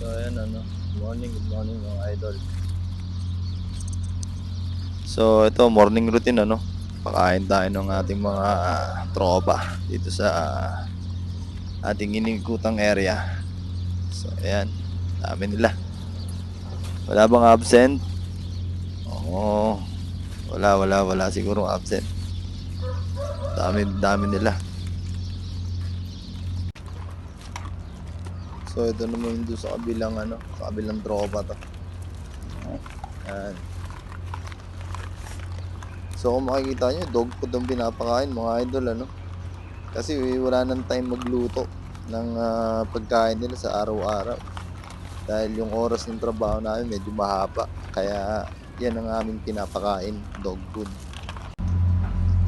So ayan good morning mga idol. So ito morning routine pakain tayo ng ating mga tropa dito sa ating inigutang area. So ayan, dami nila. Wala bang absent? Oo, wala siguro absent. Dami nila. So ito naman yung doon sa kabilang tropa to. Ayan. So kung makikita nyo, dog food ang pinapakain mga idol Kasi wala nang time magluto ng pagkain nila sa araw-araw. Dahil yung oras ng trabaho namin medyo mahaba. Kaya yan ang aming pinapakain, dog food.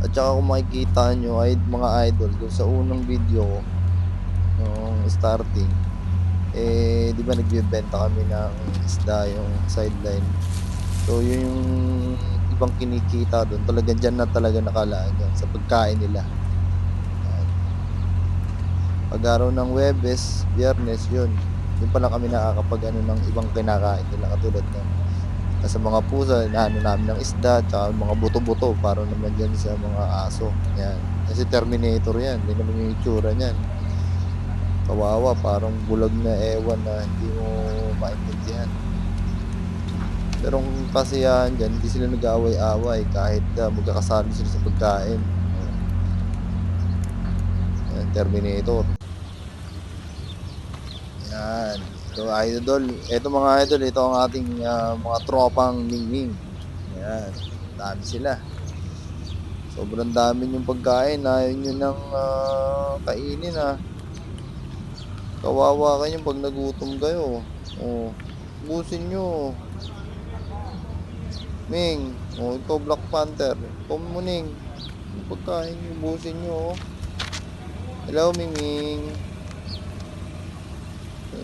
At saka kung makikita nyo ay mga idol, doon sa unang video ko, nung starting, di ba nagbibenta kami ng isda, yung sideline. So yun yung ibang kinikita doon, talagang dyan na talaga nakalaan yan sa pagkain nila. Pag araw ng Webes, Biyernes, yun pala kami nakakapag ng ibang kinakain nila katulad ng sa mga pusa, inaano namin ng isda, tsaka mga buto-buto para naman dyan sa mga aso. Yan. Kasi Terminator yan, hindi naman yung itsura niyan. Kawawa, parang bulag na ewan na hindi mo maintindihan. Pero kung kasiyahan dyan, hindi sila nag-aaway-away kahit magkakasali sila sa pagkain. Yan, Terminator. Yan. So idol, ito mga idol, ito ang ating mga tropang ningning. Yan, dami sila. Sobrang dami yung pagkain, ayaw nyo nang kainin Kawawa kayo pag nagutom kayo. Ubusin nyo. Ming, ito Black Panther. Muning, yung pagkain nyo, ubusin nyo. Hello, Ming.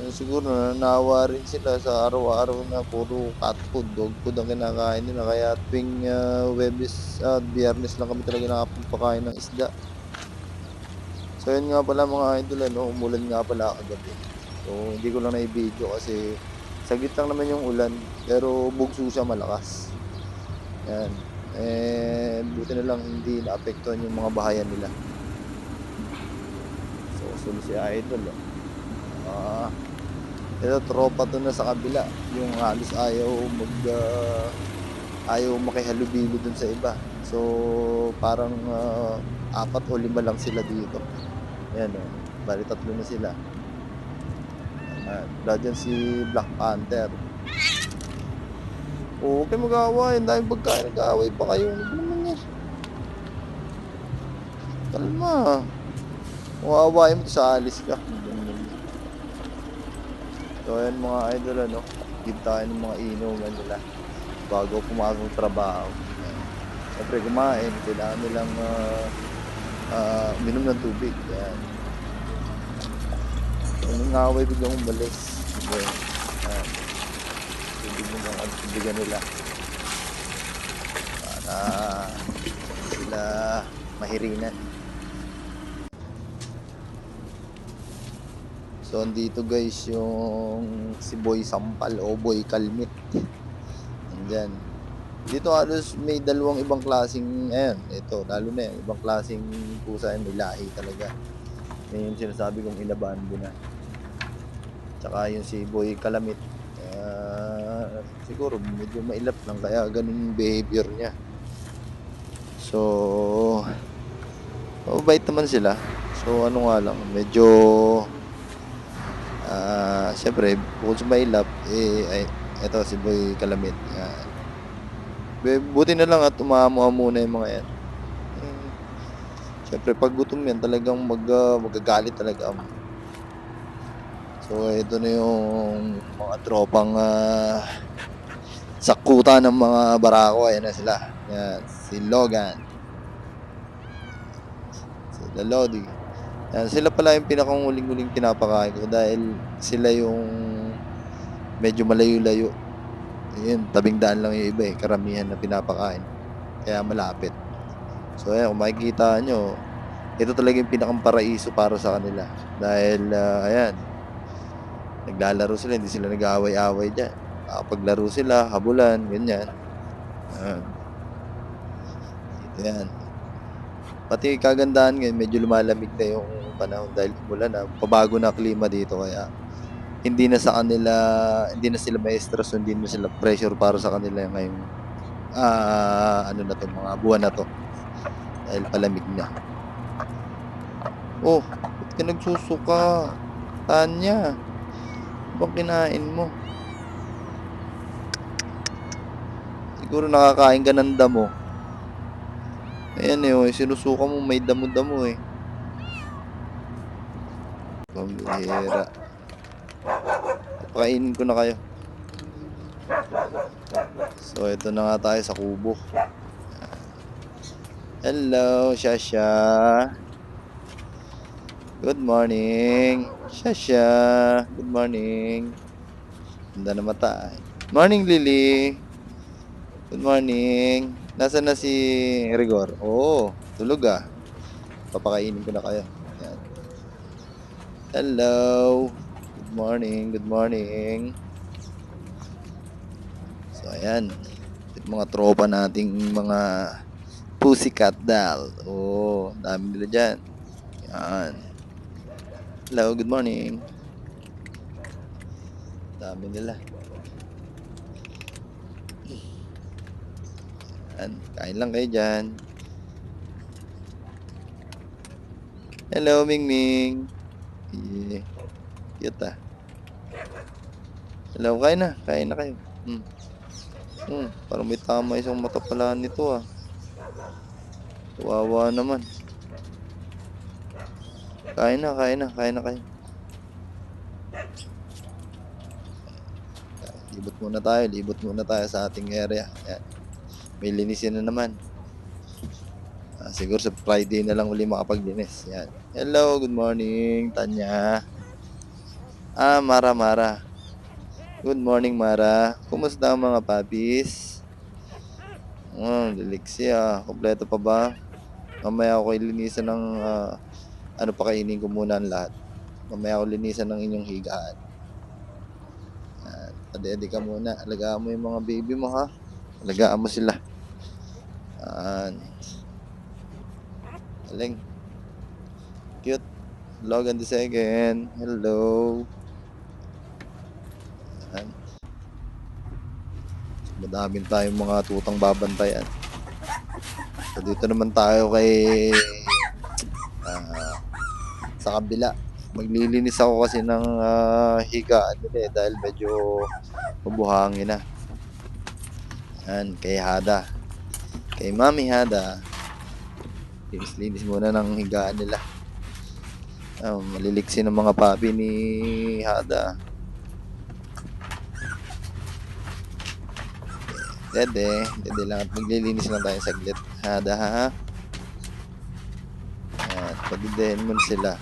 Siguro nanawa rin sila sa araw-araw na puro cat food, dog food ang kinakain nila. Kaya tuwing Webes at Biyernes lang kami talaga nakapagpakain ng isda. So yun nga pala mga idol, umulan nga pala kagabi. So hindi ko lang na-video kasi saglit lang naman yung ulan, pero bugso siya malakas. Yan. Buti na lang hindi naapektuhan yung mga bahayan nila. So solo si idol ito tropa to na sa kabila, yung halos ayaw makihalubilo dun sa iba. So parang 4 o 5 lang sila dito. Yan bali 3 na sila. Wala dyan si Black Panther. Huwag kayo mag-aaway, ang daming pagkain, nag-aaway pa kayo. Ano naman yan? Kalma. Kung aawayin mo, sa alis ka. So ayan mga idol give tayo ng mga inuman nila bago pumasok ng trabaho. Siyempre kumain, kailangan nilang minom ng tubig. Yan. Kung nangaway biglang umalis, tubig mo lang ang tubigan nila para sila mahirinan. So andito guys yung si Boy Sampal o Boy Kalmit. Andyan. Dito halos may dalawang ibang klaseng, ito lalo na ibang klaseng pusa, may lahi talaga. May yung sinasabi kong Ilabando na. Tsaka yung si Boy Kalamit. Siguro medyo mailap lang kaya ganun yung behavior niya. So mabait naman sila. So ano nga lang, medyo siyempre bukod sa mailap eto si Boy Kalamit. Buti na lang at umamo muna yung mga yan. Siyempre pag gutom yan talagang magagalit talaga. So ito na yung mga tropang sakutan ng mga barako. Ayan na sila. Yan, si Logan, si Lodi. Yan, sila pala yung pinakahuling-huling pinapakain ko dahil sila yung medyo malayo-layo. Yun, tabing daan lang yung iba karamihan na pinapakain. Kaya malapit. So ayan, kung makikita nyo, ito talaga yung pinakang paraiso para sa kanila. Dahil ayan, Naglalaro sila, hindi sila nag-aaway-away dyan. Paglaro sila, habulan, ganyan. Dito yan. Pati kagandahan ngayon, medyo lumalamig na yung panahon dahil umulan na. Pabago na klima dito kaya hindi na sila may stress, hindi na sila pressure para sa kanila ngayong ano na to, mga buwan na to. Dahil palamig na. Oh, ba't ka nagsusuka? Tanya, bang kinain mo? Siguro nakakain ka ng damo. Ayan eh, sinusuka mo, may damo-damo eh. Pambihira. Pakainin ko na kayo. So, ito na nga tayo sa kubo. Hello, Shasha. Good morning. Shasha. Good morning. Ganda na mata. Morning, Lily. Good morning. Nasaan na si Rigor? Oh, tulog ah. Papakainin ko na kayo. Ayan. Hello. Good morning. Good morning. So, ayan. Yung mga tropa nating mga pussycat doll. Oh, dami nila dyan. Ayan. Hello, good morning. Dami nila. Ayan. Kain lang kayo dyan. Hello, Ming Ming. Yeah. Cute ah. Hello, kain na. Kain na kayo. Parang may tama isang mata pala nito ah. Kawawa naman. Kain na kayo. Libot muna tayo sa ating area. Ayan. May linisin na naman. Siguro sa Friday na lang uli makapaglinis. Yan. Hello, good morning, Tanya. Mara. Good morning, Mara. Kumusta ang mga puppies? Liliksi. Kompleto pa ba? Mamaya ako linisan ng pakainin ko muna ang lahat. Mamaya ako linisan ng inyong higaan. Adi ka muna. Alagaan mo yung mga baby mo ha. Alagaan mo sila. Galing. Cute. Logan the second. Hello. Ayan. Madaming tayong mga tutang babantayan. So dito naman tayo kay sa kabila. Maglilinis ako kasi ng higaan nila dahil medyo mabuhangin na. Ayan, kay Hada. Kay Mami Hada. Linis muna ng higaan nila. Maliliksi ng mga papi ni Hada. Dede lang at maglilinis lang tayo saglit. Hada ha. At padidehin mo sila.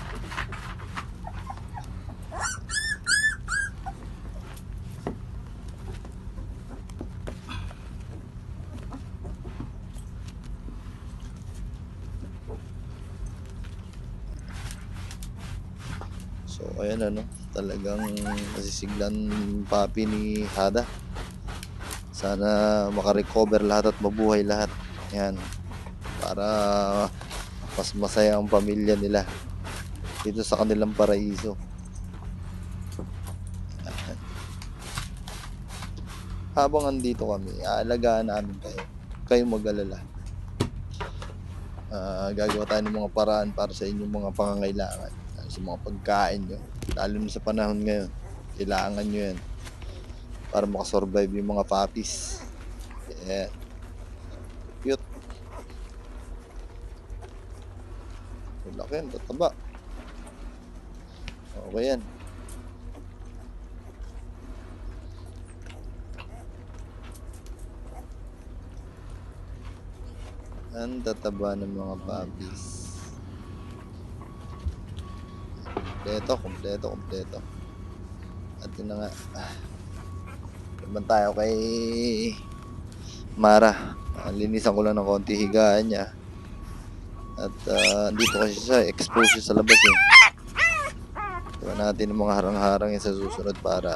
So ayan talagang nasisiglan papi ni Hada. Sana makarecover lahat at mabuhay lahat. Yan. Para mas masaya ang pamilya nila dito sa kanilang paraiso. Habang andito kami, aalagaan namin kayo. Kayo mag-alala. Gagawa tayo ng mga paraan para sa inyong mga pangangailangan. Sa mga pagkain nyo. Lalo na sa panahon ngayon. Kailangan nyo yan. Para makasurvive yung mga puppies. Yeah. Cute. Laki yan, tataba. Okay yan. Ang tataba ng mga puppies. Kompleto. At yun na nga. Naman tayo kay Mara. Linisan ko lang ng konti higaan niya. At dito kasi siya, exposed sa labas eh. Gawa natin ng mga harang-harang yan sa susunod para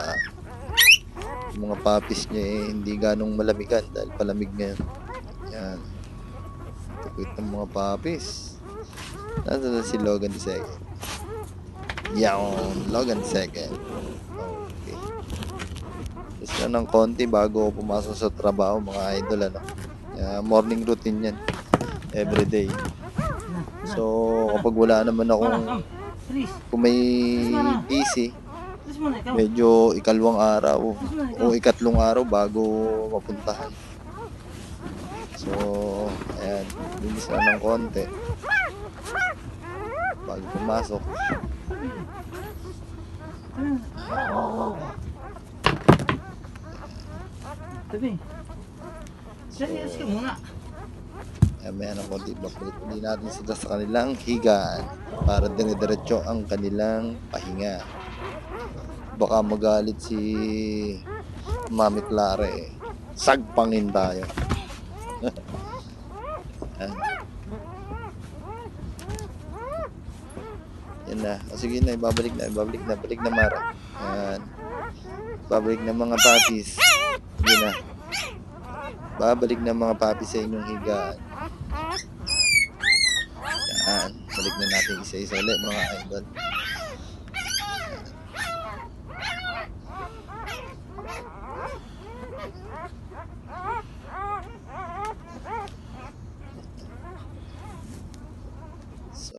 yung mga puppies niya hindi ganong malamigan dahil palamig ngayon. Yan. Tukit ng mga puppies. Nasa na si Logan II. Yan. Logan II. Okay. Just na ng konti bago ako pumasok sa trabaho mga idol. Morning routine yan. Everyday. So kapag wala naman akong kung may busy, medyo ikalawang araw o ikatlong araw bago mapuntahan. So, ayan, bilis na ng konti bago pumasok. May ng konti, bakulit natin sila sa kanilang higaan para dire-diretso ang kanilang pahinga. Baka magalit si Mami Clara sagpangin tayo. Yan na. Sige na, balik na Mara. Yan. Babalik na mga papis. Sige na. Babalik na mga papis sa inyong higaan. Yan. Balik na natin isa-isa ulit mga idol.